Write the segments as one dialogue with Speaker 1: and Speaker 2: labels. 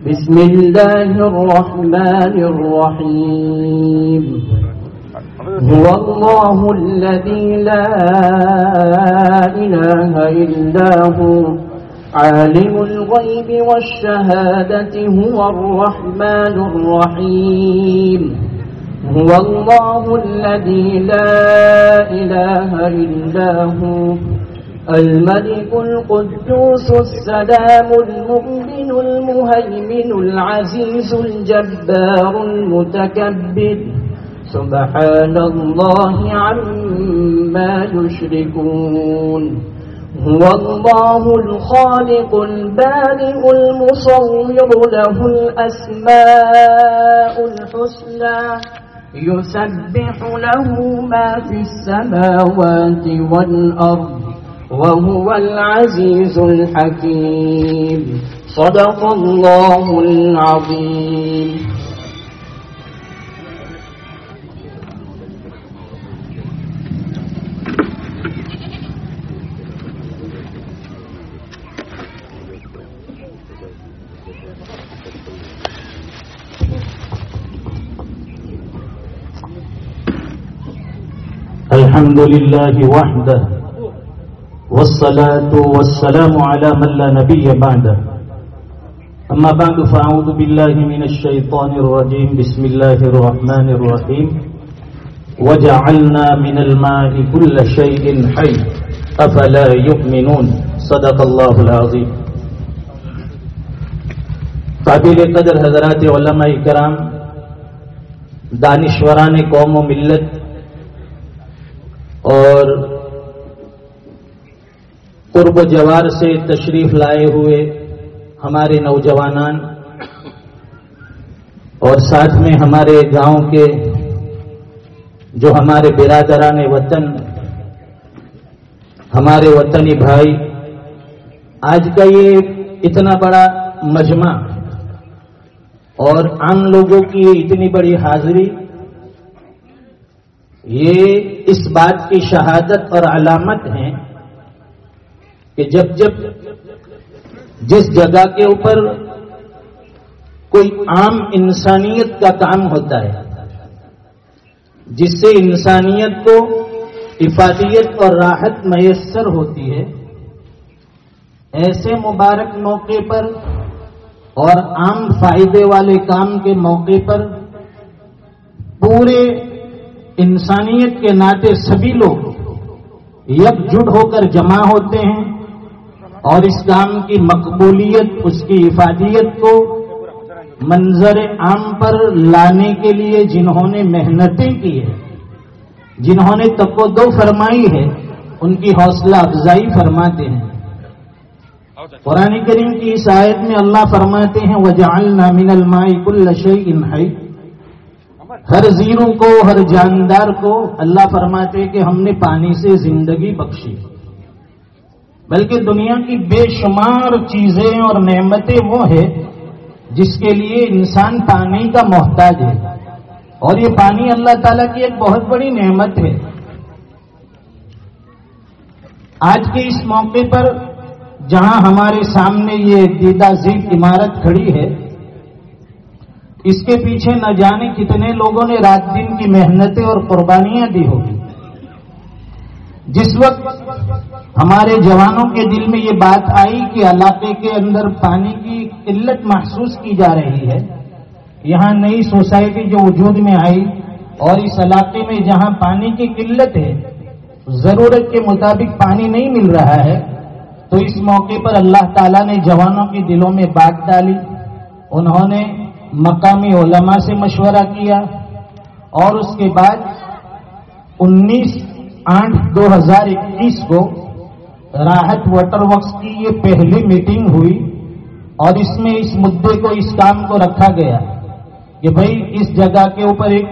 Speaker 1: بسم الله الرحمن الرحيم. هو الله الذي لا إله إلا هو عالم الغيب والشهادة هو الرحمن الرحيم. هو الله الذي لا إله إلا هو الملك القدوس السلام المؤمن المهيمن العزيز الجبار المتكبر سبحان الله عما يشركون. هو الله الخالق البارئ المصور له الأسماء الحسنى يسبح له ما في السماوات والأرض وهو العزيز الحكيم. صدق الله العظيم.
Speaker 2: الحمد لله وحده والصلاة والسلام على من لا نبي بعده. أما بعد فأعوذ بالله من الشيطان الرجيم. بسم الله الرحمن الرحيم. وجعلنا من الماء كل شيء حي أفلا يؤمنون. صدق الله العظيم. قابل قدر حضرات علماء کرام، دانشوران قوم و ملت اور قرب و جوار سے تشریف لائے ہوئے ہمارے نوجوانان اور ساتھ میں ہمارے گاؤں کے جو ہمارے برادران وطن، ہمارے وطنی بھائی، آج کا یہ اتنا بڑا مجمع اور عام لوگوں کی اتنی بڑی حاضری، یہ اس بات کی شہادت اور علامت ہے کہ جب جس جگہ کے اوپر کوئی عام انسانیت کا کام ہوتا ہے، جس سے انسانیت کو افادیت اور راحت میسر ہوتی ہے، ایسے مبارک موقع پر اور عام فائدے والے کام کے موقع پر پورے انسانیت کے ناطے سبھی لوگ یکجٹ ہو کر جمع ہوتے ہیں اور اس کام کی مقبولیت، اس کی افادیت کو منظر عام پر لانے کے لیے جنہوں نے محنتیں کی ہے، جنہوں نے تقویٰ فرمائی ہے، ان کی حوصلہ افزائی فرماتے ہیں. قرآن کریم کی اس آیت میں اللہ فرماتے ہیں وَجَعَلْنَا مِنَ الْمَاءِ كُلَّ شَيْءٍ حَيٍّ. ہر زیروں کو، ہر جاندار کو اللہ فرماتے ہیں کہ ہم نے پانی سے زندگی بخشی. بلکہ دنیا کی بے شمار چیزیں اور نعمتیں وہ ہے جس کے لیے انسان پانی کا محتاج ہے، اور یہ پانی اللہ تعالیٰ کی ایک بہت بڑی نعمت ہے. آج کے اس موقع پر جہاں ہمارے سامنے یہ دیدہ زیب عمارت کھڑی ہے، اس کے پیچھے نہ جانے کتنے لوگوں نے رات دن کی محنتیں اور قربانیاں دی ہوگی. جس وقت ہمارے جوانوں کے دل میں یہ بات آئی کہ علاقے کے اندر پانی کی قلت محسوس کی جا رہی ہے، یہاں نئی سوسائٹی جو وجود میں آئی اور اس علاقے میں جہاں پانی کی قلت ہے، ضرورت کے مطابق پانی نہیں مل رہا ہے، تو اس موقع پر اللہ تعالیٰ نے جوانوں کے دلوں میں بات ڈالی. انہوں نے مقامی علماء سے مشورہ کیا اور اس کے بعد 19/8/2021 کو راحت واٹر ورکس کی یہ پہلی میٹنگ ہوئی اور اس میں اس مدعے کو، اس کام کو رکھا گیا کہ بھئی اس جگہ کے اوپر ایک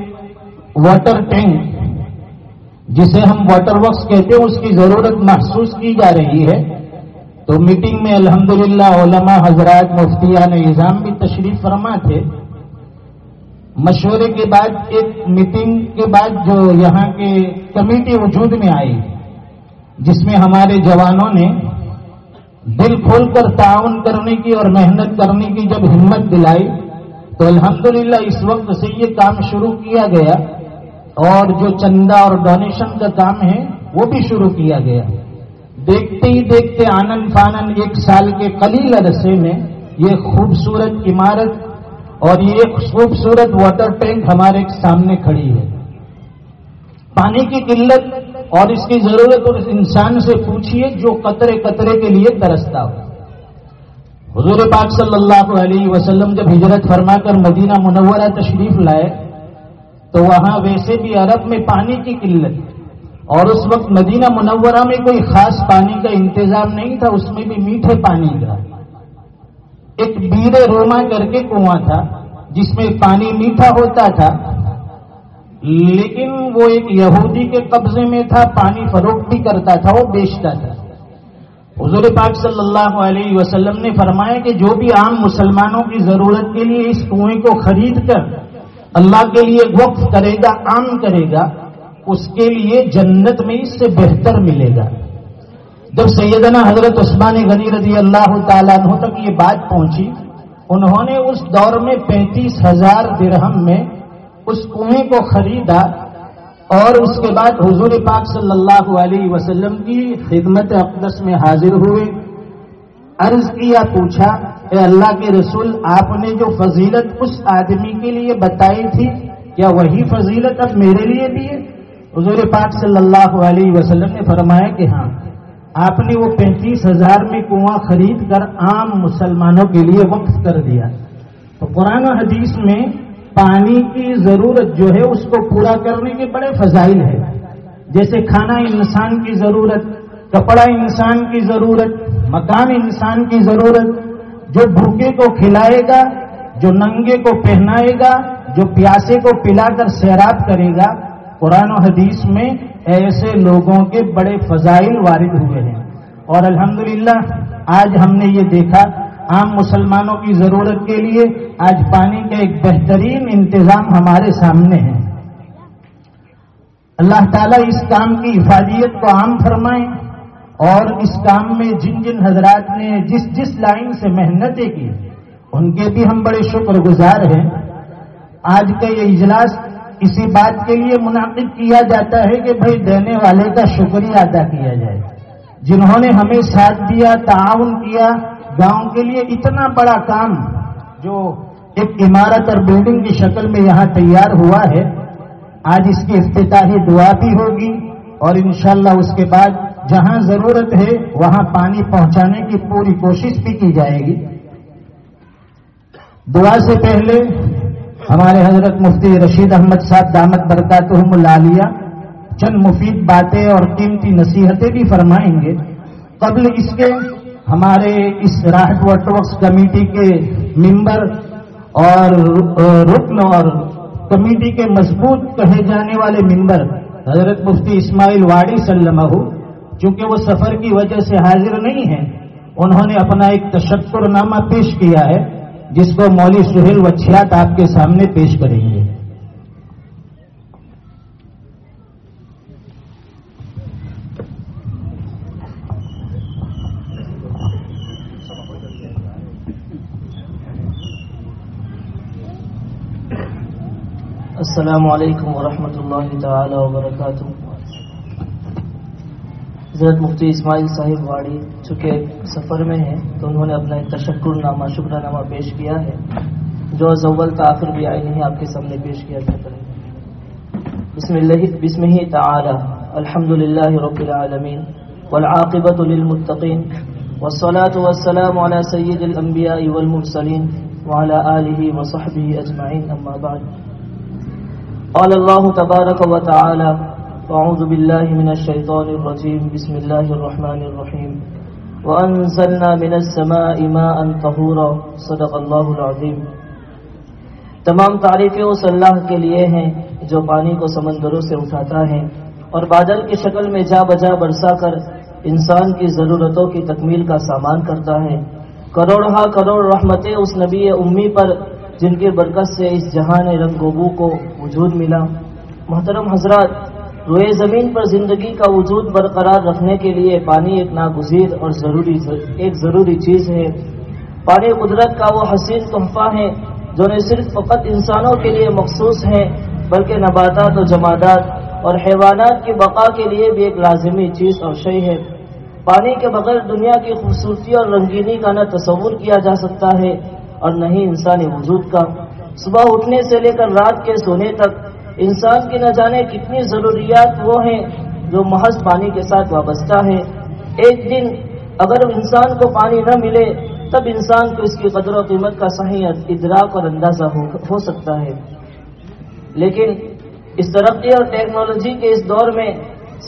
Speaker 2: واٹر ٹینک جسے ہم واٹر ورکس کہتے ہیں اس کی ضرورت محسوس کی جا رہی ہے. تو میٹنگ میں الحمدللہ علماء حضرات، مفتیان نظام بھی تشریف فرما تھے. مشورے کے بعد ایک میٹنگ کے بعد جو یہاں کے کمیٹی وجود میں آئی، جس میں ہمارے جوانوں نے دل کھول کر تعاون کرنے کی اور محنت کرنے کی جب ہمت دلائی تو الحمدللہ اس وقت سے یہ کام شروع کیا گیا، اور جو چندہ اور ڈونیشن کا کام ہے وہ بھی شروع کیا گیا۔ دیکھتے ہی دیکھتے آنن فانن 1 سال کے قلیل عرصے میں یہ خوبصورت عمارت اور یہ خوبصورت واٹر ٹینک ہمارے سامنے کھڑی ہے۔ پانی کی قلت اور اس کی ضرورت اور اس انسان سے پوچھیے جو قطرے قطرے کے لیے ترستا ہو۔ حضور پاک صلی اللہ علیہ وسلم جب ہجرت فرما کر مدینہ منورہ تشریف لائے تو وہاں ویسے بھی عرب میں پانی کی قلت، اور اس وقت مدینہ منورہ میں کوئی خاص پانی کا انتظام نہیں تھا، اس میں بھی میٹھے پانی کا ایک بیر روما کر کے کنواں تھا جس میں پانی میٹھا ہوتا تھا، لیکن وہ ایک یہودی کے قبضے میں تھا، پانی فروخت بھی کرتا تھا، وہ بیچتا تھا۔ حضور پاک صلی اللہ علیہ وسلم نے فرمایا کہ جو بھی عام مسلمانوں کی ضرورت کے لیے اس کنویں کو خرید کر اللہ کے لیے وقف کرے گا، عام کرے گا، اس کے لیے جنت میں اس سے بہتر ملے گا۔ جب سیدنا حضرت عثمان غنی رضی اللہ تعالیٰ عنہ تک یہ بات پہنچی، انہوں نے اس دور میں 35,000 درہم میں اس کنویں کو خریدا، اور اس کے بعد حضور پاک صلی اللہ علیہ وسلم کی خدمت اقدس میں حاضر ہوئے، عرض کیا، پوچھا، اے اللہ کے رسول، آپ نے جو فضیلت اس آدمی کے لیے بتائی تھی کیا وہی فضیلت اب میرے لیے بھی ہے؟ حضور پاک صلی اللہ علیہ وسلم نے فرمایا کہ ہاں، آپ نے وہ 35,000 میں کنواں خرید کر عام مسلمانوں کے لیے وقف کر دیا۔ تو قرآن و حدیث میں پانی کی ضرورت جو ہے اس کو پورا کرنے کے بڑے فضائل ہے، جیسے کھانا انسان کی ضرورت، کپڑا انسان کی ضرورت، مکان انسان کی ضرورت، جو بھوکے کو کھلائے گا، جو ننگے کو پہنائے گا، جو پیاسے کو پلا کر سیراب کرے گا۔ قرآن و حدیث میں ایسے لوگوں کے بڑے فضائل وارد ہوئے ہیں، اور الحمدللہ آج ہم نے یہ دیکھا عام مسلمانوں کی ضرورت کے لیے آج پانی کا ایک بہترین انتظام ہمارے سامنے ہے۔ اللہ تعالیٰ اس کام کی افادیت کو عام فرمائیں، اور اس کام میں جن جن حضرات نے جس لائن سے محنتیں کی ان کے بھی ہم بڑے شکر گزار ہیں۔ آج کا یہ اجلاس اسی بات کے لیے منعقد کیا جاتا ہے کہ بھائی دینے والے کا شکریہ ادا کیا جائے، جنہوں نے ہمیں ساتھ دیا، تعاون کیا، گاؤں کے لیے اتنا بڑا کام جو ایک عمارت اور بلڈنگ کی شکل میں یہاں تیار ہوا ہے، آج اس کی افتتاحی دعا بھی ہوگی، اور انشاءاللہ اس کے بعد جہاں ضرورت ہے وہاں پانی پہنچانے کی پوری کوشش بھی کی جائے گی۔ دعا سے پہلے ہمارے حضرت مفتی رشید احمد صاحب دامت برکاتہم العالیہ چند مفید باتیں اور قیمتی نصیحتیں بھی فرمائیں گے۔ قبل اس کے ہمارے اس راحت واٹر ورکس کمیٹی کے ممبر اور رکن اور کمیٹی کے مضبوط کہے جانے والے ممبر حضرت مفتی اسماعیل واڑی سلمہ، چونکہ وہ سفر کی وجہ سے حاضر نہیں ہیں، انہوں نے اپنا ایک تشکر نامہ پیش کیا ہے جس کو مولوی سہیل وچھیات آپ کے سامنے پیش کریں گے۔
Speaker 3: السلام علیکم ورحمۃ اللہ تعالی وبرکاتہ۔ حضرت مفتی اسماعیل صاحب واڑی چونکہ سفر میں ہیں تو انہوں نے اپنا ایک تشکر نامہ، شکرہ نامہ پیش کیا ہے، جو از اول تاخر بھی آئی نہیں آپ کے سامنے پیش کیا جاتا ہے۔ بسم ہی تعالی، الحمد للہ رب العالمین، والعاقبۃ للمتقین، والصلاة والسلام علی سید الانبیاء والمرسلین، وعلی آلہ وصحبہ اجمعین، اما بعد۔ قال اللہ تبارک و تعالی: اعوذ باللہ من الشیطان الرجیم، بسم اللہ الرحمن الرحیم، وانزلنا من السماء ماء طہورا، صدق اللہ العظیم۔ تمام تعریفیں اس اللہ کے لیے ہیں جو پانی کو سمندروں سے اٹھاتا ہے اور بادل کی شکل میں جا بجا برسا کر انسان کی ضرورتوں کی تکمیل کا سامان کرتا ہے۔ کروڑہا کروڑ رحمتیں اس نبی امی پر جن کی برکت سے اس جہان رنگ و بو کو وجود ملا۔ محترم حضرات، روئے زمین پر زندگی کا وجود برقرار رکھنے کے لیے پانی ایک ناگزیر اور ضروری چیز ہے۔ پانی قدرت کا وہ حسین تحفہ ہے جو نہ صرف فقط انسانوں کے لیے مخصوص ہے بلکہ نباتات و جمادات اور حیوانات کی بقا کے لیے بھی ایک لازمی چیز اور شے ہے۔ پانی کے بغیر دنیا کی خوبصورتی اور رنگینی کا نہ تصور کیا جا سکتا ہے اور نہ ہی انسانی وجود کا۔ صبح اٹھنے سے لے کر رات کے سونے تک انسان کی نہ جانے کتنی ضروریات وہ ہیں جو محض پانی کے ساتھ وابستہ ہے۔ ایک دن اگر انسان کو پانی نہ ملے تب انسان کو اس کی قدر و قیمت کا صحیح ادراک اور اندازہ ہو سکتا ہے۔ لیکن اس ترقی اور ٹیکنالوجی کے اس دور میں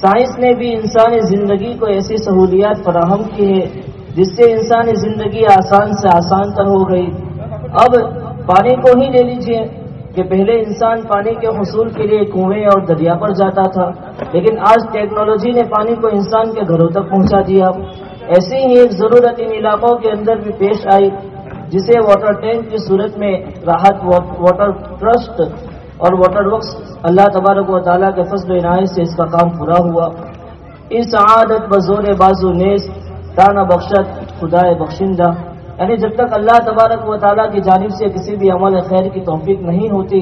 Speaker 3: سائنس نے بھی انسانی زندگی کو ایسی سہولیات فراہم کی ہے جس سے انسانی زندگی آسان سے آسان تر ہو گئی۔ اب پانی کو ہی لے لیجئے کہ پہلے انسان پانی کے حصول کے لیے کنویں اور دریا پر جاتا تھا، لیکن آج ٹیکنالوجی نے پانی کو انسان کے گھروں تک پہنچا دیا۔ ایسی ہی ایک ضرورت ان علاقوں کے اندر بھی پیش آئی جسے واٹر ٹینک کی صورت میں راحت واٹر ٹرسٹ اور واٹر ورکس اللہ تبارک و تعالیٰ کے فضل و عنایت سے اس کا کام پورا ہوا۔ اس عادت بزور بازو نیز تانا بخشت خدائے بخشندہ، یعنی جب تک اللہ تبارک و تعالیٰ کی جانب سے کسی بھی عمل خیر کی توفیق نہیں ہوتی،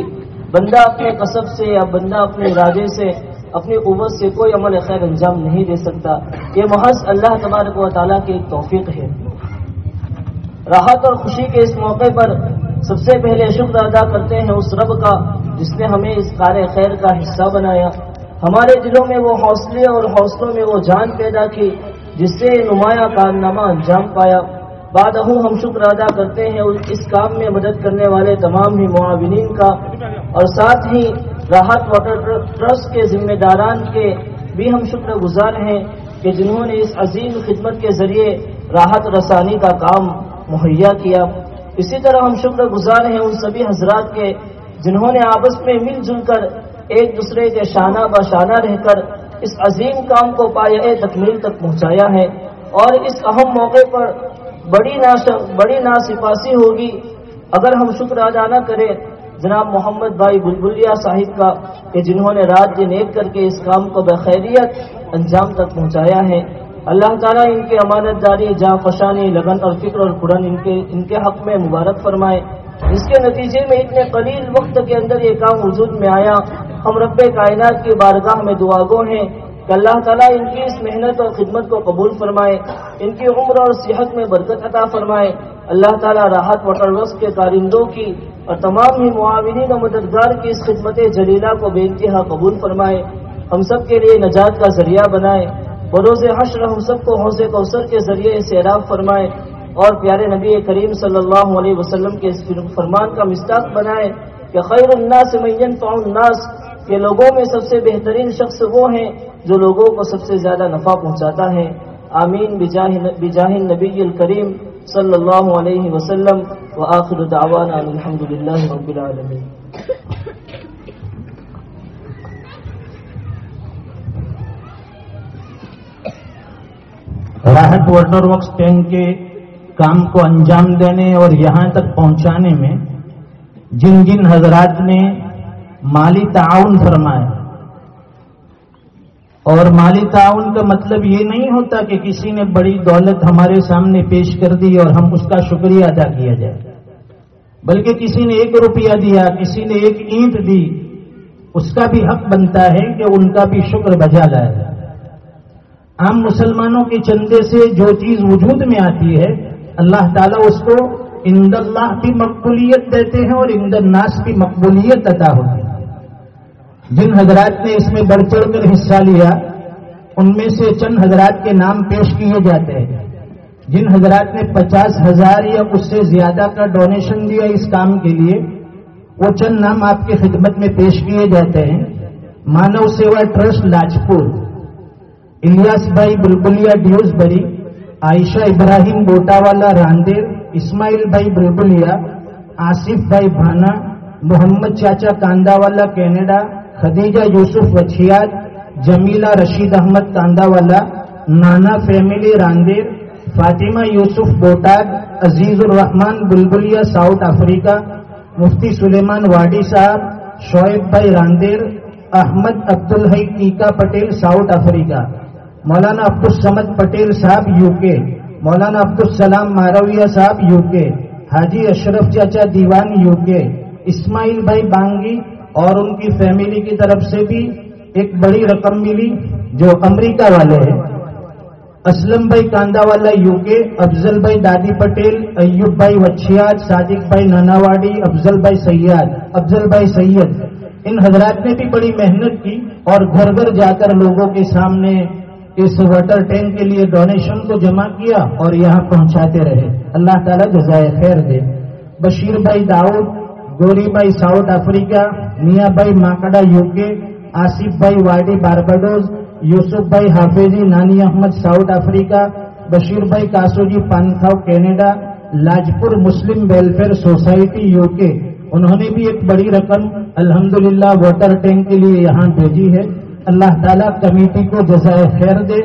Speaker 3: بندہ اپنے کسب سے یا بندہ اپنے ارادے سے اپنی قوت سے کوئی عمل خیر انجام نہیں دے سکتا۔ یہ محض اللہ تبارک و تعالیٰ کی ایک توفیق ہے۔ راحت اور خوشی کے اس موقع پر سب سے پہلے شکر ادا کرتے ہیں اس رب کا جس نے ہمیں اس کار خیر کا حصہ بنایا، ہمارے دلوں میں وہ حوصلے اور حوصلوں میں وہ جان پیدا کی جس سے نمایاں کارنامہ انجام پایا۔ بعد ہم شکر ادا کرتے ہیں اس کام میں مدد کرنے والے تمام ہی معاونین کا، اور ساتھ ہی راحت واٹر ٹرسٹ کے ذمہ داران کے بھی ہم شکر گزار ہیں کہ جنہوں نے اس عظیم خدمت کے ذریعے راحت رسانی کا کام مہیا کیا۔ اسی طرح ہم شکر گزار ہیں ان سبھی حضرات کے جنہوں نے آپس میں مل جل کر ایک دوسرے کے شانہ بہ شانہ رہ کر اس عظیم کام کو پایۂ تکمیل تک پہنچایا ہے، اور اس اہم موقع پر بڑی ناسپاسی ہوگی اگر ہم شکر ادا نہ کریں جناب محمد بھائی بلبلیا صاحب کا کہ جنہوں نے رات دن ایک کر کے اس کام کو بخیریت انجام تک پہنچایا ہے۔ اللہ تعالیٰ ان کے امانت داری، جاں فشانی، لگن اور فکر اور پھرن ان کے حق میں مبارک فرمائے۔ اس کے نتیجے میں اتنے قلیل وقت کے اندر یہ کام وجود میں آیا۔ ہم رب کائنات کی بارگاہ میں دعا گو ہیں کہ اللہ تعالیٰ ان کی اس محنت اور خدمت کو قبول فرمائے، ان کی عمر اور صحت میں برکت عطا فرمائے۔ اللہ تعالیٰ راحت واٹر ورکس کے کارندوں کی اور تمام ہی معاونین و مددگار کی اس خدمت جلیلہ کو بے انتہا قبول فرمائے، ہم سب کے لیے نجات کا ذریعہ بنائے، بروز حشر ہم سب کو حوض کوثر کے ذریعے سیراب فرمائے، اور پیارے نبی کریم صلی اللہ علیہ وسلم کے اس فرمان کا مصداق بنائے کہ خیر الناس من ينفع الناس، کہ لوگوں میں سب سے بہترین شخص وہ ہیں جو لوگوں کو سب سے زیادہ نفع پہنچاتا ہے۔ آمین بجاہ النبی الکریم صلی اللہ علیہ وسلم، وآخر دعوانا الحمد للہ رب العالمین۔
Speaker 2: راحت واٹر ورکس ٹینک کے کام کو انجام دینے اور یہاں تک پہنچانے میں جن جن حضرات نے مالی تعاون فرمایا، اور مالی تعاون کا مطلب یہ نہیں ہوتا کہ کسی نے بڑی دولت ہمارے سامنے پیش کر دی اور ہم اس کا شکریہ ادا کیا جائے، بلکہ کسی نے 1 روپیہ دیا، کسی نے 1 اینٹ دی، اس کا بھی حق بنتا ہے کہ ان کا بھی شکر بجا لائے۔ عام مسلمانوں کے چندے سے جو چیز وجود میں آتی ہے اللہ تعالیٰ اس کو عند اللہ بھی مقبولیت دیتے ہیں اور عند الناس بھی مقبولیت عطا ہوتی ہے۔ جن حضرات نے اس میں بڑھ چڑھ کر حصہ لیا ان میں سے چند حضرات کے نام پیش کیے جاتے ہیں۔ جن حضرات نے 50,000 یا اس سے زیادہ کا ڈونیشن دیا اس کام کے لیے، وہ چند نام آپ کی خدمت میں پیش کیے جاتے ہیں۔ مانو سیوا ٹرسٹ لاجپور، الیاس بھائی بلبلیا ڈیوزبری، عائشہ ابراہیم گوٹا والا راندیر، اسماعیل بھائی بلبلیا، آصف بھائی بھانا، محمد چاچا کاندہ والا کینیڈا، خدیجہ یوسف وچھیات، جمیلہ رشید احمد کاندہ والا، نانا فیملی راندیر، فاطمہ یوسف بوٹاد، عزیز الرحمان بلبلیا ساؤتھ افریقہ، مفتی سلیمان واڈی صاحب، شعیب بھائی راندیر، احمد عبدالحی ٹیکا پٹیل ساؤتھ افریقہ، مولانا عبدالصمد پٹیل صاحب یو کے، مولانا عبدالسلام مارویہ صاحب یو کے، حاجی اشرف چاچا دیوان یو کے، اسماعیل بھائی بانگی اور ان کی فیملی کی طرف سے بھی ایک بڑی رقم ملی جو امریکہ والے ہیں، اسلم بھائی کاندہ والا یو کے، افضل بھائی دادی پٹیل، ایوب بھائی وچھیات، صادق بھائی ناناواڑی، افضل بھائی سید، ان حضرات نے بھی بڑی محنت کی اور گھر گھر جا کر لوگوں کے سامنے اس واٹر ٹینک کے لیے ڈونیشن کو جمع کیا اور یہاں پہنچاتے رہے. اللہ تعالیٰ جزائے خیر دے. بشیر بھائی داؤد، گوری بھائی ساؤتھ افریقہ، میاں بھائی ماکڑا یو کے، آصف بھائی واڈی بارباڈوز، یوسف بھائی حافظی نانی احمد ساؤتھ افریقہ، بشیر بھائی کاسو جی پانکھاؤ Canada, Lajpur Muslim welfare society U K, انہوں نے بھی ایک بڑی رقم الحمدللہ واٹر ٹینک کے لیے یہاں بھیجی ہے. اللہ تعالیٰ کمیٹی کو جزائے خیر دے.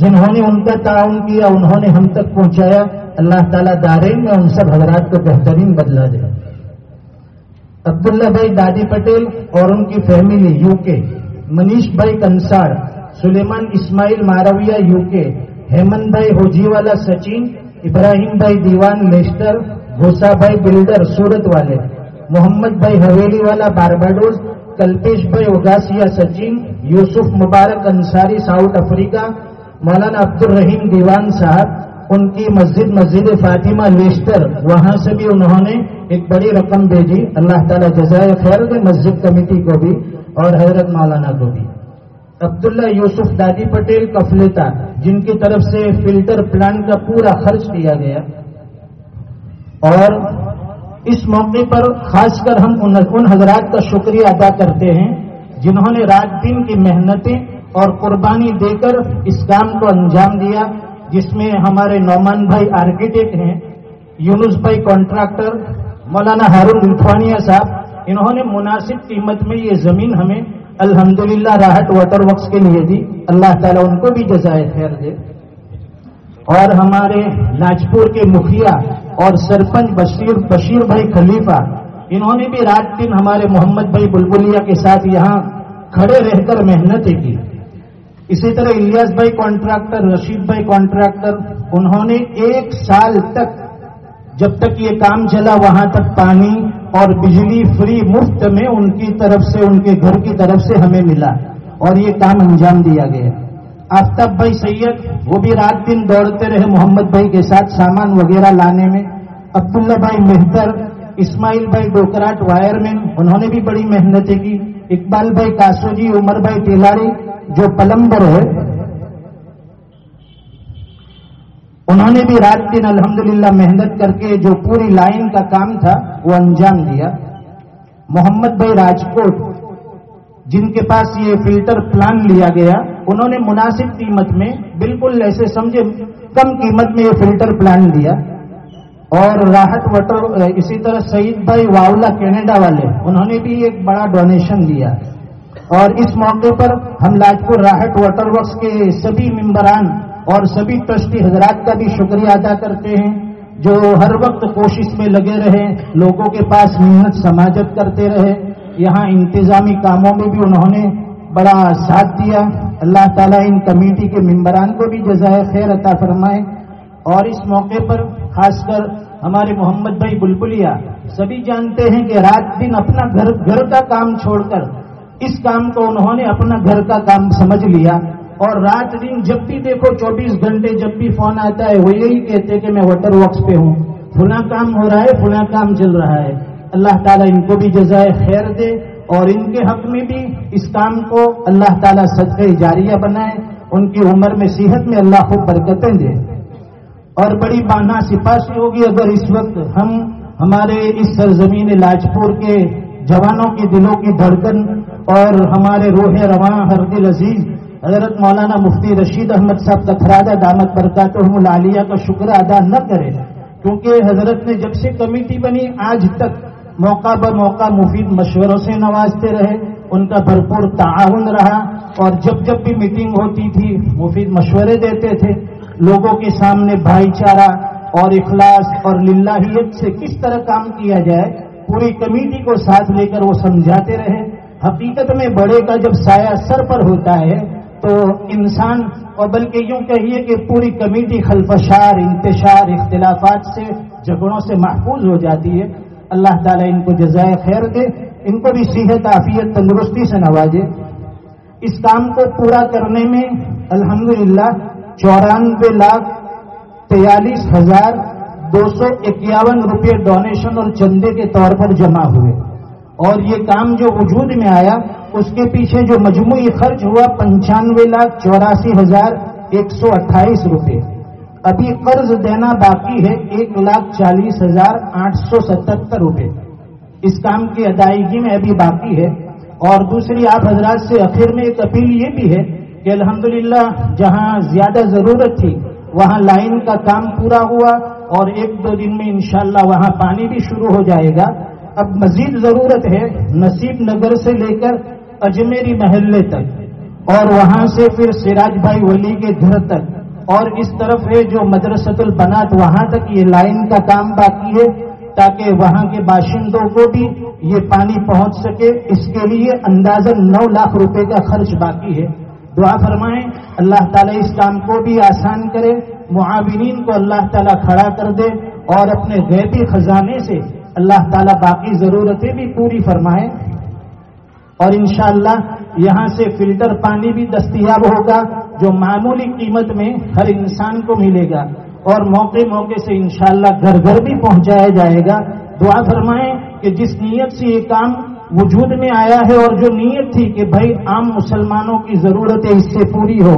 Speaker 2: جنہوں نے ان کا تعاون کیا انہوں نے ہم تک پہنچایا. اللہ تعالیٰ دارین میں ان سب حضرات کو بہترین بدلہ دے. عبداللہ بھائی دادی پٹیل اور ان کی فیملی یو کے، منیش بھائی کنساڑ، سلیمان اسماعیل مارویہ یو کے، ہیمنت بھائی ہوجی والا سچین، ابراہیم بھائی دیوان لیسٹر، گھوسا بھائی بلڈر سورت والے، محمد بھائی حویلی والا بارباڈوز، کلپیش بھائی اگاسیا سچین، یوسف مبارک انصاری ساؤتھ افریقہ، مولانا عبد الرحیم دیوان صاحب، ان کی مسجد فاطمہ لیسٹر، وہاں سے بھی انہوں نے ایک بڑی رقم بھیجی. اللہ تعالیٰ جزائے خیر دے مسجد کمیٹی کو بھی اور حضرت مولانا کو بھی. عبداللہ یوسف دادی پٹیل کفلتا، جن کی طرف سے فلٹر پلانٹ کا پورا خرچ کیا گیا، اور اس موقع پر خاص کر ہم ان حضرات کا شکریہ ادا کرتے ہیں جنہوں نے رات دن کی محنتیں اور قربانی دے کر اس کام کو انجام دیا، جس میں ہمارے نعمان بھائی آرکیٹیکٹ ہیں، یونس بھائی کانٹریکٹر، مولانا ہارون الفانیہ صاحب، انہوں نے مناسب قیمت میں یہ زمین ہمیں الحمدللہ راحت واٹر ورکس کے لیے دی. اللہ تعالیٰ ان کو بھی جزائے خیر دے. اور ہمارے لاجپور کے مکھیا اور سرپنچ بشیر بھائی خلیفہ، انہوں نے بھی رات دن ہمارے محمد بھائی بلبلیا کے ساتھ یہاں کھڑے رہ کر محنتیں کی. اسی طرح الیاس بھائی کانٹریکٹر، رشید بھائی کانٹریکٹر، انہوں نے 1 سال تک جب تک یہ کام چلا وہاں تک پانی اور بجلی فری مفت میں ان کی طرف سے، ان کے گھر کی طرف سے ہمیں ملا اور یہ کام انجام دیا گیا. آفتاب بھائی سید، وہ بھی رات دن دوڑتے رہے محمد بھائی کے ساتھ سامان وغیرہ لانے میں. عبداللہ بھائی مہتر، اسماعیل بھائی ڈوکراٹ وائر مین، انہوں نے بھی بڑی محنتیں کی. اقبال بھائی کاسو جی، عمر بھائی ٹیلاری جو پلمبر ہے، انہوں نے بھی رات دن الحمدللہ محنت کر کے جو پوری لائن کا کام تھا وہ انجام دیا. محمد بھائی راجکوٹ، جن کے پاس یہ فلٹر پلان لیا گیا، انہوں نے مناسب قیمت میں، بالکل ایسے سمجھے کم قیمت میں یہ فلٹر پلان دیا. اور راحت واٹر، اسی طرح سعید بھائی واولا کینیڈا والے، انہوں نے بھی ایک بڑا ڈونیشن دیا. اور اس موقع پر ہم لاجپور راحت واٹر ورکس کے سبھی ممبران اور سبھی ٹرسٹی حضرات کا بھی شکریہ ادا کرتے ہیں جو ہر وقت کوشش میں لگے رہے، لوگوں کے پاس محنت سماجت کرتے رہے. یہاں انتظامی کاموں میں بھی انہوں نے بڑا ساتھ دیا. اللہ تعالیٰ ان کمیٹی کے ممبران کو بھی جزائے خیر عطا فرمائے. اور اس موقع پر خاص کر ہمارے محمد بھائی بلبلیا، سبھی جانتے ہیں کہ رات دن اپنا گھر کا کام چھوڑ کر اس کام کو انہوں نے اپنا گھر کا کام سمجھ لیا. اور رات دن جب بھی دیکھو 24 گھنٹے جب بھی فون آتا ہے وہ یہی کہتے کہ میں واٹر ورکس پہ ہوں، فلاں کام ہو رہا ہے، فلاں کام چل رہا ہے. اللہ تعالیٰ ان کو بھی جزائے خیر دے اور ان کے حق میں بھی اس کام کو اللہ تعالیٰ صدقہ جاریہ بنائے. ان کی عمر میں صحت میں اللہ خوب برکتیں دے. اور بڑی بانا سپاسی ہوگی اگر اس وقت ہم ہمارے اس سرزمین لاجپور کے جوانوں کی دلوں کی دھڑکن اور ہمارے روح رواں ہر دل عزیز حضرت مولانا مفتی رشید احمد صاحب کتھرادہ دامت برکاتہم العالیہ کا شکر ادا نہ کرے، کیونکہ حضرت نے جب سے کمیٹی بنی آج تک موقع بموقع مفید مشوروں سے نوازتے رہے، ان کا بھرپور تعاون رہا. اور جب جب بھی میٹنگ ہوتی تھی مفید مشورے دیتے تھے. لوگوں کے سامنے بھائی چارہ اور اخلاص اور للہیت سے کس طرح کام کیا جائے پوری کمیٹی کو ساتھ لے کر وہ سمجھاتے رہے. حقیقت میں بڑے کا جب سایہ سر پر ہوتا ہے تو انسان، اور بلکہ یوں کہیے کہ پوری کمیٹی خلفشار، انتشار، اختلافات سے، جھگڑوں سے محفوظ ہو جاتی ہے۔ اللہ تعالیٰ ان کو جزائے خیر دے، ان کو بھی صحت، عافیت، تندرستی سے نوازے۔ اس کام کو پورا کرنے میں الحمدللہ 94,43,251 روپے ڈونیشن اور چندے کے طور پر جمع ہوئے، اور یہ کام جو وجود میں آیا اس کے پیچھے جو مجموعی خرچ ہوا 95,84,128 روپے۔ ابھی قرض دینا باقی ہے 1,40,877 روپے، اس کام کی ادائیگی میں ابھی باقی ہے۔ اور دوسری آپ حضرات سے آخر میں ایک اپیل یہ بھی ہے کہ الحمدللہ جہاں زیادہ ضرورت تھی وہاں لائن کا کام پورا ہوا، اور 1-2 دن میں انشاءاللہ وہاں پانی بھی شروع ہو جائے گا۔ اب مزید ضرورت ہے نصیب نگر سے لے کر اجمیری محلے تک، اور وہاں سے پھر سراج بھائی ولی کے گھر تک، اور اس طرف ہے جو مدرسۃ البنات وہاں تک یہ لائن کا کام باقی ہے، تاکہ وہاں کے باشندوں کو بھی یہ پانی پہنچ سکے۔ اس کے لیے اندازاً 9 لاکھ روپے کا خرچ باقی ہے۔ دعا فرمائیں اللہ تعالیٰ اس کام کو بھی آسان کرے، معاونین کو اللہ تعالیٰ کھڑا کر دے، اور اپنے غیبی خزانے سے اللہ تعالیٰ باقی ضرورتیں بھی پوری فرمائے۔ اور انشاءاللہ یہاں سے فلٹر پانی بھی دستیاب ہوگا جو معمولی قیمت میں ہر انسان کو ملے گا، اور موقع موقع سے انشاءاللہ گھر گھر بھی پہنچایا جائے گا۔ دعا فرمائیں کہ جس نیت سے یہ کام وجود میں آیا ہے، اور جو نیت تھی کہ بھائی عام مسلمانوں کی ضرورتیں اس سے پوری ہو،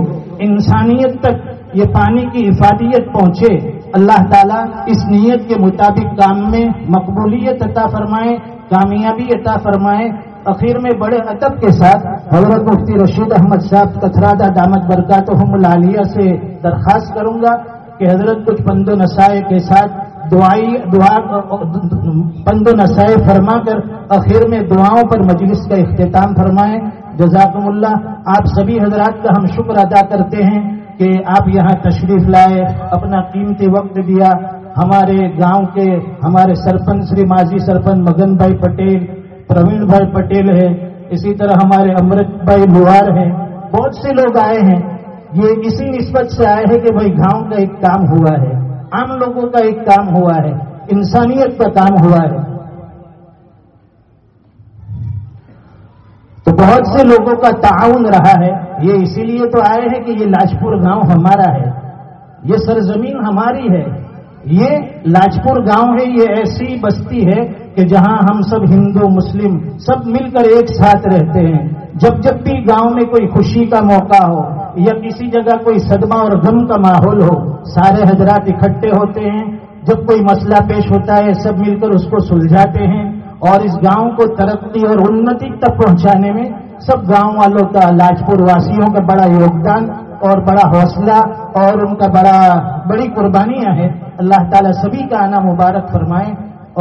Speaker 2: انسانیت تک یہ پانی کی افادیت پہنچے، اللہ تعالیٰ اس نیت کے مطابق کام میں مقبولیت عطا فرمائے، کامیابی عطا فرمائے۔ اخیر میں بڑے ادب کے ساتھ حضرت مفتی رشید احمد صاحب کتھرادہ دامت برکاتہم العالیہ سے درخواست کروں گا کہ حضرت کچھ پند و نصائح کے ساتھ پند و نصائح فرما کر اخیر میں دعاؤں پر مجلس کا اختتام فرمائیں۔ جزاکم اللہ۔ آپ سبھی حضرات کا ہم شکر ادا کرتے ہیں کہ آپ یہاں تشریف لائے، اپنا قیمتی وقت دیا۔ ہمارے گاؤں کے ہمارے سرپنچ شری ماضی سرپنچ مگن بھائی پٹیل، پروین بھائی پٹیل ہے، اسی طرح ہمارے امرت بھائی لوہار ہیں، بہت سے لوگ آئے ہیں۔ یہ اسی نسبت سے آئے ہیں کہ بھائی گاؤں کا ایک کام ہوا ہے، عام لوگوں کا ایک کام ہوا ہے، انسانیت کا کام ہوا ہے۔ تو بہت سے لوگوں کا تعاون رہا ہے۔ یہ اسی لیے تو آئے ہیں کہ یہ لاجپور گاؤں ہمارا ہے، یہ سرزمین ہماری ہے، یہ لاجپور گاؤں ہے، یہ ایسی بستی ہے کہ جہاں ہم سب ہندو مسلم سب مل کر ایک ساتھ رہتے ہیں۔ جب بھی گاؤں میں کوئی خوشی کا موقع ہو یا کسی جگہ کوئی صدمہ اور غم کا ماحول ہو، سارے حضرات اکٹھے ہوتے ہیں۔ جب کوئی مسئلہ پیش ہوتا ہے سب مل کر اس کو سلجھاتے ہیں، اور اس گاؤں کو ترقی اور انتی تک پہنچانے میں سب گاؤں والوں کا، لاجپور واسیوں کا بڑا یوگدان اور بڑا حوصلہ اور ان کا بڑی قربانیاں ہیں۔ اللہ تعالیٰ سبھی کا آنا مبارک فرمائے۔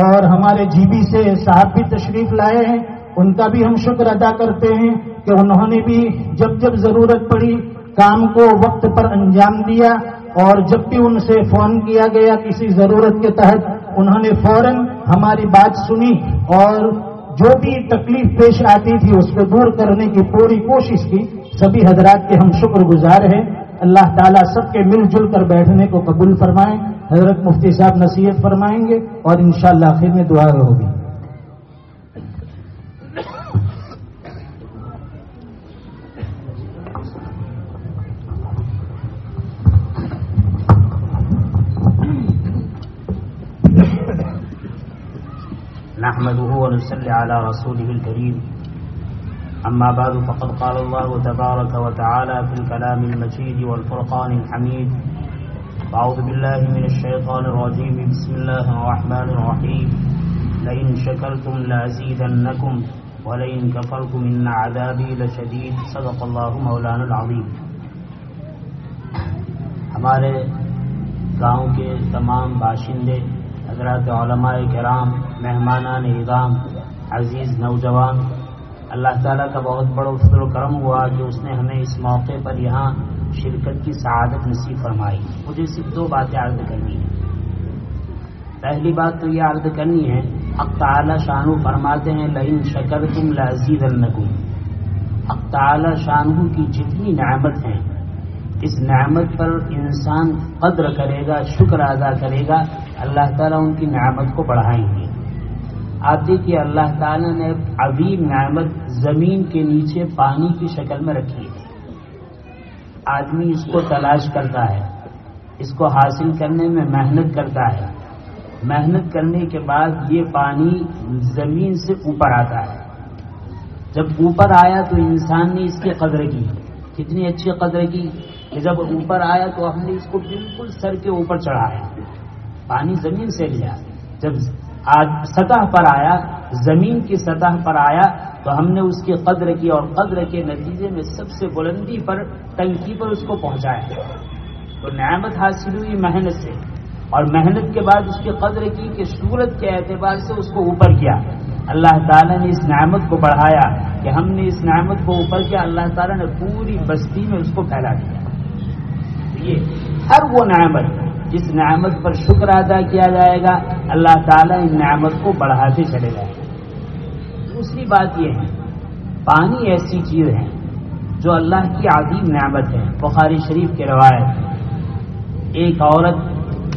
Speaker 2: اور ہمارے جی بی سے صاحب بھی تشریف لائے ہیں، ان کا بھی ہم شکر ادا کرتے ہیں کہ انہوں نے بھی جب ضرورت پڑی کام کو وقت پر انجام دیا، اور جب بھی ان سے فون کیا گیا کسی ضرورت کے تحت انہوں نے فوراً ہماری بات سنی، اور جو بھی تکلیف پیش آتی تھی اس کو دور کرنے کی پوری کوشش کی۔ سبھی حضرات کے ہم شکر گزار ہیں۔ اللہ تعالیٰ سب کے مل جل کر بیٹھنے کو قبول فرمائیں۔ حضرت مفتی صاحب نصیحت فرمائیں گے اور انشاءاللہ آخر میں دعا ہوگی۔
Speaker 4: نحمده ونصلي على رسوله الكريم أما بعد فقد قال الله تبارك وتعالى في الكلام المجيد والفرقان الحميد أعوذ بالله من الشيطان الرجيم بسم الله الرحمن الرحيم لئن شكرتم لأزيدنكم ولئن كفرتم إن عذابي لشديد صدق الله مولانا العظيم۔ ہمارے گاؤں کے تمام باشندے، حضرات علماء کرام، مہمانان اعظام، عزیز نوجوان، اللہ تعالیٰ کا بہت بڑا فضل و کرم ہوا کہ اس نے ہمیں اس موقع پر یہاں شرکت کی سعادت نصیب فرمائی۔ مجھے صرف 2 باتیں عرض کرنی ہیں۔ پہلی بات تو یہ عرض کرنی ہے، حق تعالی شانہ فرماتے ہیں لئن شکرتم لازیدنکم. حق تعالی شانہ کی جتنی نعمت ہیں اس نعمت پر انسان قدر کرے گا، شکر ادا کرے گا، اللہ تعالیٰ ان کی نعمت کو بڑھائیں گے. آپ دیکھیے اللہ تعالیٰ نے عظیم نعمت زمین کے نیچے پانی کی شکل میں رکھی ہے. آدمی اس کو تلاش کرتا ہے، اس کو حاصل کرنے میں محنت کرتا ہے. محنت کرنے کے بعد یہ پانی زمین سے اوپر آتا ہے. جب اوپر آیا تو انسان نے اس کی قدر کی. کتنی اچھی قدر کی کہ جب اوپر آیا تو ہم نے اس کو بالکل سر کے اوپر چڑھایا. پانی زمین سے لیا، جب آج سطح پر آیا، زمین کی سطح پر آیا تو ہم نے اس کی قدر کی، اور قدر کے نتیجے میں سب سے بلندی پر، ٹنکی پر اس کو پہنچایا. تو نعمت حاصل ہوئی محنت سے، اور محنت کے بعد اس کی قدر کی کہ صورت کے اعتبار سے اس کو اوپر کیا. اللہ تعالیٰ نے اس نعمت کو بڑھایا کہ ہم نے اس نعمت کو اوپر کیا، اللہ تعالیٰ نے پوری بستی میں اس کو پھیلا دیا. یہ ہر وہ نعمت جس نعمت پر شکر ادا کیا جائے گا اللہ تعالیٰ ان نعمت کو بڑھاتے چلے گئے. دوسری بات یہ ہے پانی ایسی چیز ہے جو اللہ کی عظیم نعمت ہے. بخاری شریف کی روایت، ایک عورت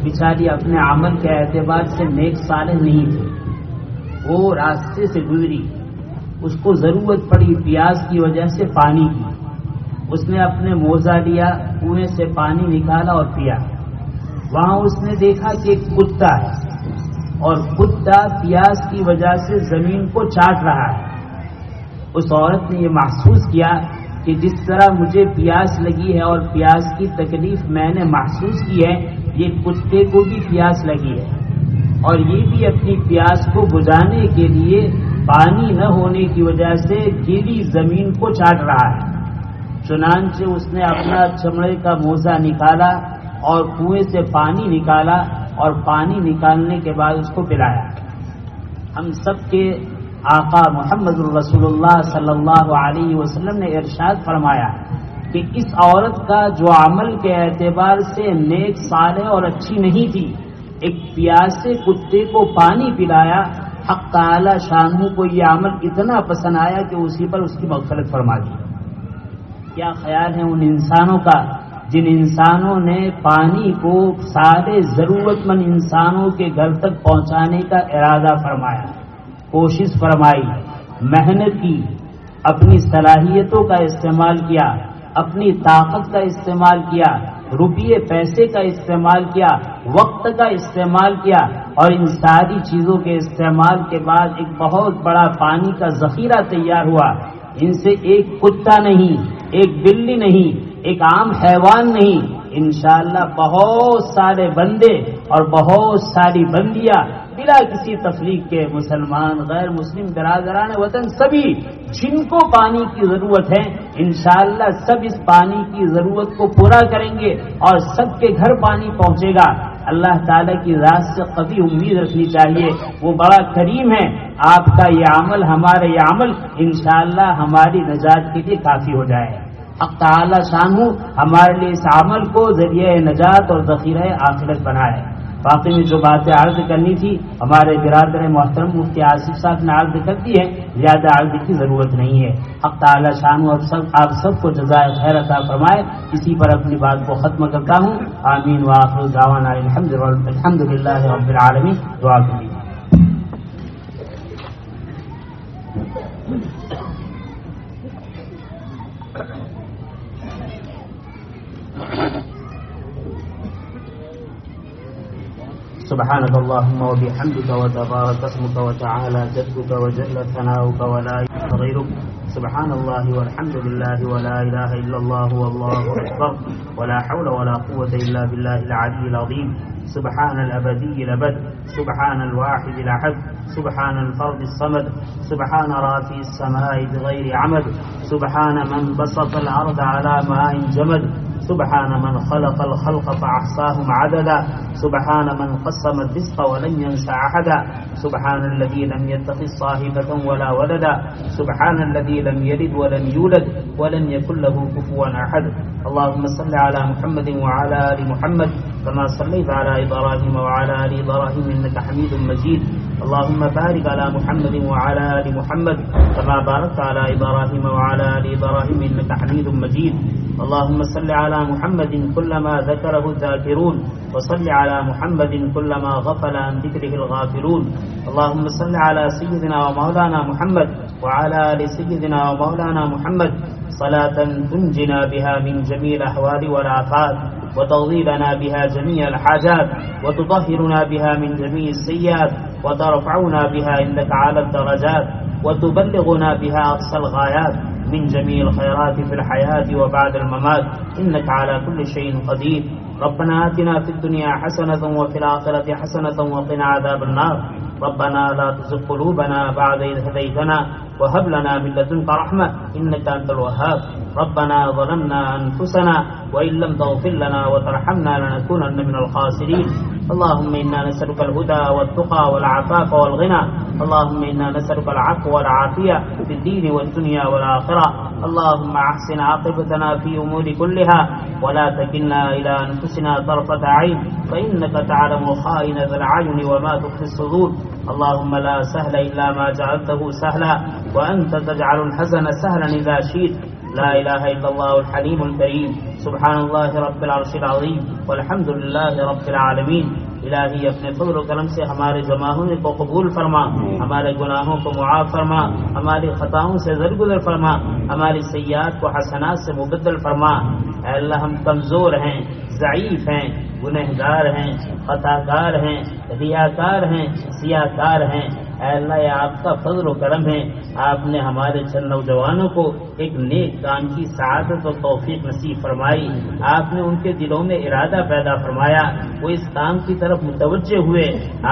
Speaker 4: بیچاری اپنے عمل کے اعتبار سے نیک صالح نہیں تھی، وہ راستے سے گزری، اس کو ضرورت پڑی پیاس کی وجہ سے پانی کی. اس نے اپنے موزہ لیا، کنویں سے پانی نکالا اور پیا. وہاں اس نے دیکھا کہ ایک کتا ہے اور کتا پیاس کی وجہ سے زمین کو چاٹ رہا ہے. اس عورت نے یہ محسوس کیا کہ جس طرح مجھے پیاس لگی ہے اور پیاس کی تکلیف میں نے محسوس کی ہے، یہ کتے کو بھی پیاس لگی ہے، اور یہ بھی اپنی پیاس کو بجھانے کے لیے پانی نہ ہونے کی وجہ سے گیلی زمین کو چاٹ رہا ہے. چنانچہ اس نے اپنا چمڑے کا موزہ نکالا اور کنویں سے پانی نکالا، اور پانی نکالنے کے بعد اس کو پلایا. ہم سب کے آقا محمد رسول اللہ صلی اللہ علیہ وسلم نے ارشاد فرمایا کہ اس عورت کا جو عمل کے اعتبار سے نیک صالح اور اچھی نہیں تھی، ایک پیاسے کتے کو پانی پلایا، حق تعالی شانہ کو یہ عمل اتنا پسند آیا کہ اسی پر اس کی مغفرت فرما دی. کیا خیال ہے ان انسانوں کا جن انسانوں نے پانی کو سارے ضرورت مند انسانوں کے گھر تک پہنچانے کا ارادہ فرمایا، کوشش فرمائی، محنت کی، اپنی صلاحیتوں کا استعمال کیا، اپنی طاقت کا استعمال کیا، روپیے پیسے کا استعمال کیا، وقت کا استعمال کیا، اور ان ساری چیزوں کے استعمال کے بعد ایک بہت بڑا پانی کا ذخیرہ تیار ہوا. ان سے ایک کتا نہیں، ایک بلی نہیں، ایک عام حیوان نہیں، انشاءاللہ بہت سارے بندے اور بہت ساری بندیاں بلا کسی تفریق کے، مسلمان غیر مسلم برادران وطن سبھی جن کو پانی کی ضرورت ہے انشاءاللہ سب اس پانی کی ضرورت کو پورا کریں گے اور سب کے گھر پانی پہنچے گا. اللہ تعالیٰ کی ذات سے قطعی امید رکھنی چاہیے، وہ بڑا کریم ہے. آپ کا یہ عمل، ہمارا یہ عمل انشاءاللہ ہماری نجات کے لیے کافی ہو جائے. حق تعالی شانہ ہمارے لیے اس عمل کو ذریعہ نجات اور ذخیرہ آخرت بنائے. باقی میں جو باتیں عرض کرنی تھی ہمارے برادر محترم مفتی آصف صاحب نے عرض کر دی ہے، زیادہ عرض کی ضرورت نہیں ہے. حق تعالی شانہ آپ سب کو جزائے خیر عطا فرمائے. اسی پر اپنی بات کو ختم کرتا ہوں. آمین وآخر دعوانا الحمد للہ رب العالمین. دعا کیجیے. سبحانك اللهم وبحمدك وتبارك اسمك وتعالى جدك وجل ثناؤك ولا إله غيرك. سبحان الله والحمد لله ولا إله إلا الله والله أكبر ولا حول ولا قوة إلا بالله العلي العظيم. سبحان الأبدي الأبد، سبحان الواحد الأحد، سبحان الفرد الصمد، سبحان رافع السماء بغير عمد، سبحان من بسط الأرض على ماء جمد، سبحان من خلق الخلق فأحصاهم عددا، سبحان من قسم الرزق ولم ينس أحدا، سبحان الذي لم يتخذ صاحبة ولا ولدا، سبحان الذي لم يلد ولم يولد ولم يكن له كفوا أحد. اللهم صل على محمد وعلى آل محمد كما صليت على إبراهيم وعلى آل إبراهيم إنك حميد مجيد. اللهم بارك على محمد وعلى آل محمد كما باركت على إبراهيم وعلى آل إبراهيم إنك حميد مجيد. اللهم صل على محمد كلما ذكره الذاكرون وصل على محمد كلما غفل عن ذكره الغافلون. اللهم صل على سيدنا ومولانا محمد وعلى آل سيدنا ومولانا محمد صلاة تنجنا بها من جميع الأحوال والآفات وتقضي لنا بها جميع الحاجات وتطهرنا بها من جميع السيئات وترفعنا بها عندك على الدرجات وتبلغنا بها أقصى الغايات من جميع الخيرات في الحياة وبعد الممات إنك على كل شيء قدير. ربنا آتنا في الدنيا حسنة وفي الآخرة حسنة وقنا عذاب النار. ربنا لا تزغ قلوبنا بعد إذ هديتنا وهب لنا من لدنك رحمة إنك أنت الوهاب. ربنا ظلمنا أنفسنا وإن لم تغفر لنا وترحمنا لنكونن من الخاسرين. اللهم إنا نسألك الهدى والتقى والعفاف والغنى. اللهم إنا نسألك العفو والعافية في الدين والدنيا والآخرة. اللهم أحسن عاقبتنا في أمور كلها ولا تكلنا إلى أنفسنا طرفة عين فإنك تعلم خائنة الأعين وما تخفي الصدور. اللهم لا سهل إلا ما جعلته سهلا وأنت تجعل الحزن سهلا إذا شئت. لا إله إلا الله الحليم الكريم. سبحان الله رب العرش العظيم والحمد لله رب العالمین. الہی اپنے فضل و کرم سے ہمارے جمع ہونے کو قبول فرما، ہمارے گناہوں کو معاف فرما، ہماری خطاؤں سے درگزر فرما، ہماری سیئات کو حسنات سے مبدل فرما۔ اے اللہ ہم کمزور ہیں، ضعیف ہیں، گنہگار ہیں، خطا کار ہیں، ریاکار ہیں، سیاکار ہیں۔ اے اللہ یہ آپ کا فضل و کرم ہے، آپ نے ہمارے چند نوجوانوں کو ایک نیک کام کی سعادت و توفیق نصیب فرمائی، آپ نے ان کے دلوں میں ارادہ پیدا فرمایا، وہ اس کام کی طرف متوجہ ہوئے،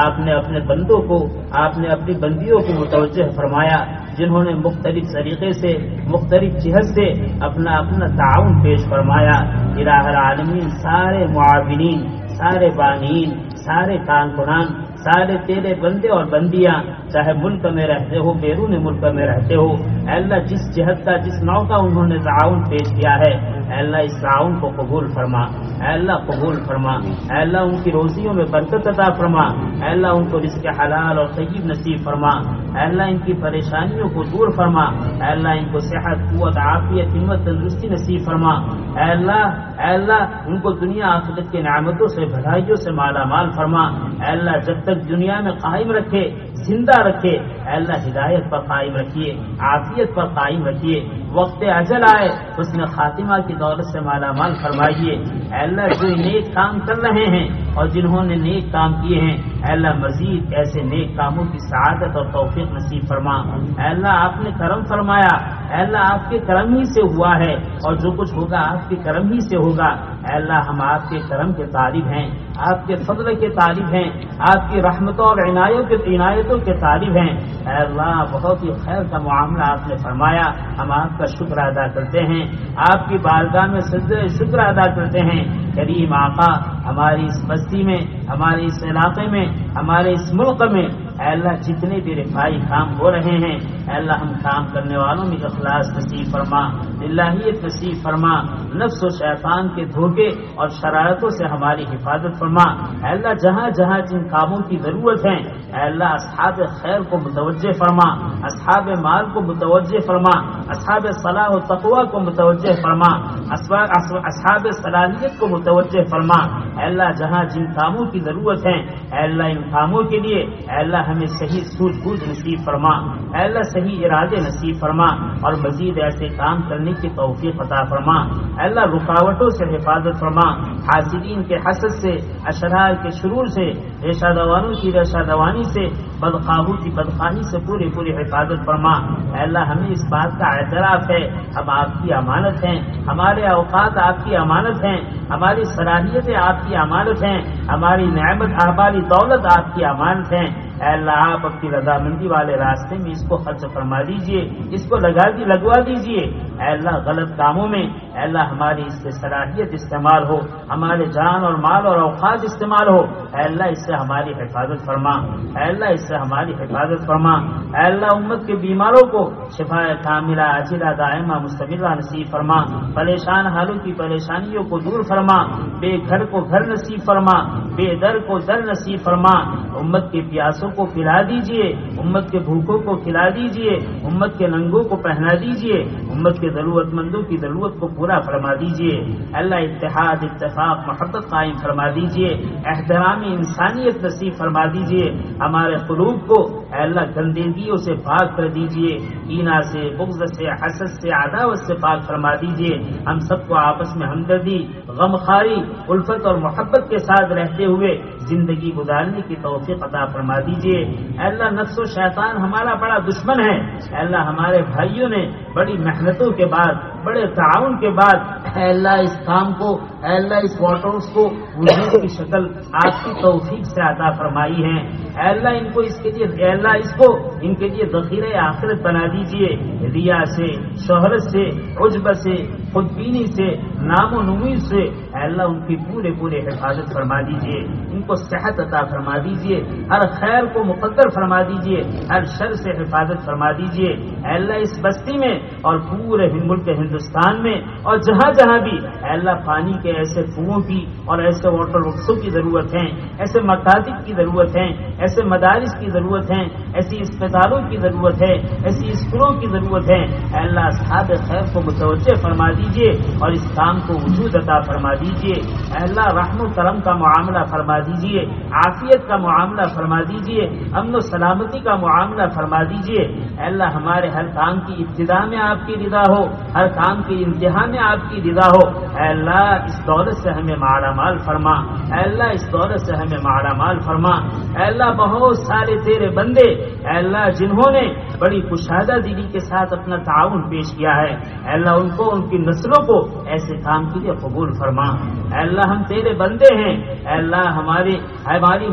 Speaker 4: آپ نے اپنے بندوں کو، آپ نے اپنی بندیوں کو متوجہ فرمایا، جنہوں نے مختلف طریقے سے، مختلف جہت سے اپنا تعاون پیش فرمایا۔ الہ العالمین سارے معاونین، سارے بانین، سارے کارکنان، سارے تیرے بندے اور بندیاں، چاہے ملک میں رہتے ہو بیرون ملک میں رہتے ہو، اے اللہ جس جہت کا جس نوع کا انہوں نے تعاون پیش کیا ہے، اے اللہ اس تعاون کو قبول فرما، اے اللہ قبول فرما، اے اللہ ان کی روزیوں میں برکت عطا فرما، اے اللہ ان کو رزق حلال اور طیب نصیب فرما، اے اللہ ان کی پریشانیوں کو دور فرما، اے اللہ ان کو صحت، قوت، عافیت، ہمت، تندرستی نصیب فرما، اے اللہ ان کو دنیا آخرت کے نعمتوں سے، بھلائیوں سے مالا مال فرما، اے اللہ جب تک دنیا میں قائم رکھے، زندہ رکھے، اے اللہ ہدایت پر قائم رکھیے، عافیت پر قائم رکھیے، وقت اجل آئے حسن خاتمہ کی دولت سے مالا مال فرمائیے۔ اے اللہ جو نیک کام کر رہے ہیں اور جنہوں نے نیک کام کیے ہیں، اے اللہ مزید ایسے نیک کاموں کی سعادت اور توفیق نصیب فرما۔ اے اللہ آپ نے کرم فرمایا، اے اللہ آپ کے کرم ہی سے ہوا ہے اور جو کچھ ہوگا آپ کے کرم ہی سے ہوگا۔ اے اللہ ہم آپ کے کرم کے طالب ہیں، آپ کے فضل کے طالب ہیں، آپ کی رحمتوں اور عنایتوں کے طالب ہیں۔ اے اللہ بہت ہی خیر کا معاملہ آپ نے فرمایا، ہم آپ کا شکر ادا کرتے ہیں، آپ کی بارگاہ میں سجدہ شکر ادا کرتے ہیں۔ کریم آقا ہماری اس بستی میں، ہمارے اس علاقے میں، ہمارے اس ملک میں اے اللہ جتنے بھی رفائی کام ہو رہے ہیں، اے اللہ ہم کام کرنے والوں میں اخلاص نصیب فرما، الہیت نصیب فرما، نفس و شیطان کے دھوکے اور شرارتوں سے ہماری حفاظت فرما۔ اے اللہ جہاں جہاں جن کاموں کی ضرورت ہے، اے اللہ اصحاب خیر کو متوجہ فرما، اصحاب مال کو متوجہ فرما، اصحاب صلاح و تقوی کو متوجہ فرما، اصحاب صلاحیت کو متوجہ فرما۔ اے اللہ جہاں جن کاموں کی ضرورت ہے، اے اللہ ان کاموں کے لیے اے اللہ ہمیں صحیح سوجھ بوجھ نصیب فرما، اے اللہ صحیح ارادے نصیب فرما اور مزید ایسے کام کرنے کی توفیق عطا فرما۔ اے اللہ رکاوٹوں سے حفاظت فرما، حاسدین کے حسد سے، اشرار کے شرور سے، ریشہ دوانوں کی ریشہ دوانی سے، بدخواہوں کی بدخواہی سے پوری حفاظت فرما۔ اے اللہ ہمیں اس بات کا اعتراف ہے ہم آپ کی امانت ہیں، ہمارے اوقات آپ کی امانت ہیں، ہماری صلاحیتیں آپ کی امانت ہیں، ہماری نعمت ہماری دولت آپ کی امانت ہیں۔ اے اللہ آپ اپنی رضامندی والے راستے میں اس کو خرچ فرما دیجئے، اس کو لگوا دیجئے۔ اے اللہ غلط کاموں میں اے اللہ ہماری اس سے صلاحیت استعمال ہو، ہمارے جان اور مال اور اوقات استعمال ہو، اے اللہ اس سے ہماری حفاظت فرما، اے اللہ اس سے ہماری حفاظت فرما۔ اے اللہ امت کے بیماروں کو شفا کاملہ عاجلہ دائمہ مستمرہ نصیب فرما، پریشان حالوں کی پریشانیوں کو دور فرما، بے گھر کو گھر نصیب فرما، بے در کو در نصیب فرما، امت کے پیاسوں کو پلا دیجئے، امت کے بھوکوں کو کھلا دیجئے، امت کے ننگوں کو پہنا دیجئے، امت کے ضرورت مندوں کی ضرورت کو پورا فرما دیجئے۔ اللہ اتحاد، اتفاق، محبت قائم فرما دیجئے، احترام انسانیت نصیب فرما دیجئے، ہمارے قلوب کو اے اللہ گندگیوں سے پاک کر دیجئے، کینہ سے، بغض سے، حسد سے، عداوت سے پاک فرما دیجئے، ہم سب کو آپس میں ہمدردی، غمخواری، الفت اور محبت کے ساتھ رہتے ہوئے زندگی گزارنے کی توفیق عطا فرما دیجئے۔ اے اللہ نفس و شیطان ہمارا بڑا دشمن ہے، اے اللہ ہمارے بھائیوں نے بڑی محنتوں کے بعد، بڑے تعاون کے بعد اے اللہ اس کام کو، اے اللہ اس واٹرز کو وجود کی شکل آپ کی توفیق سے عطا فرمائی ہے، اے اللہ ان کو اس کے لیے، اے اللہ اس کو ان کے لیے ذخیرہ آخرت بنا دیجئے، ریا سے، شہرت سے، عجب سے، خود بینی سے، نام و نمود سے اے اللہ ان کی پورے حفاظت فرما دیجئے، ان کو صحت عطا فرما دیجئے، ہر خیر کو مقدر فرما دیجئے، ہر شر سے حفاظت فرما دیجئے، اے اللہ اس بستی میں اور پورے ملک ہندوستان میں اور جہاں جہاں بھی اے اللہ پانی کے ایسے کنووں کی اور ایسے واٹر ورکسوں کی ضرورت ہے، ایسے مکاتب کی ضرورت ہے، ایسے مدارس کی ضرورت ہے، ایسی اسپتالوں کی ضرورت ہے، ایسی اسکولوں کی ضرورت ہے، اے اللہ اصحاب خیر کو متوجہ فرما دیجئے اور اس کام کو وجود عطا فرما دیجئے، اے اللہ رحم و کرم کا معاملہ فرما دیجئے، عافیت کا معاملہ فرما دیجئے، امن و سلامتی کا معاملہ فرما دیجئے، اے اللہ ہمارے ہر کام کی ابتدا میں آپ کی رضا ہو، ہر کام کی انتہا میں آپ کی رضا ہو، اے اللہ اس دولت سے ہمیں مالا مال فرما، اے اللہ اس دولت سے ہمیں مالا مال فرما، اے اللہ بہت سارے تیرے بندے اے اللہ جنہوں نے بڑی کشادہ دلی کے ساتھ اپنا تعاون پیش کیا ہے، اے اللہ ان کو، ان کی نسلوں کو ایسے کام کے لیے قبول فرما، اے اللہ ہم تیرے بندے ہیں، اے اللہ ہماری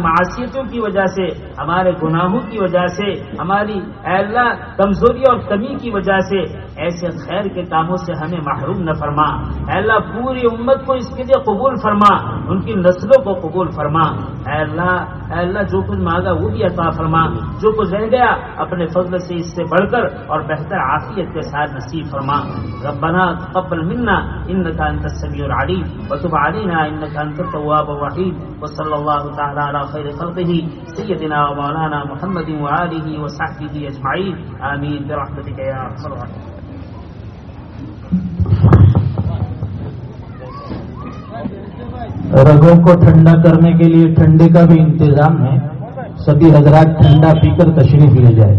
Speaker 4: معصیتوں کی وجہ سے، ہمارے گناہوں کی وجہ سے، ہماری اے اللہ کمزوری اور کمی کی وجہ سے ایسے خیر کے کاموں سے ہمیں محروم نہ فرما، اے اللہ پوری امت کو اس کے لیے قبول فرما، ان کی نسلوں کو قبول فرما، اے اللہ جو کچھ مانگا وہ بھی عطا فرما، جو کچھ رہ گیا اپنے فضل سے اس سے بڑھ کر اور بہتر عافیت کے ساتھ نصیب فرما۔ ربنا تقبل منا انك انت السميع العليم وتب علينا انك انت التواب الرحيم، وصلى الله تعالى على خير خلقه سيدنا ومولانا محمد وآله وصحبه اجمعين، آمين برحمتك يا ارحم الراحمين۔
Speaker 2: رگوں کو ٹھنڈا کرنے کے لیے ٹھنڈے کا بھی انتظام ہے، سبھی حضرات ٹھنڈا پی کر تشریف لے جائے۔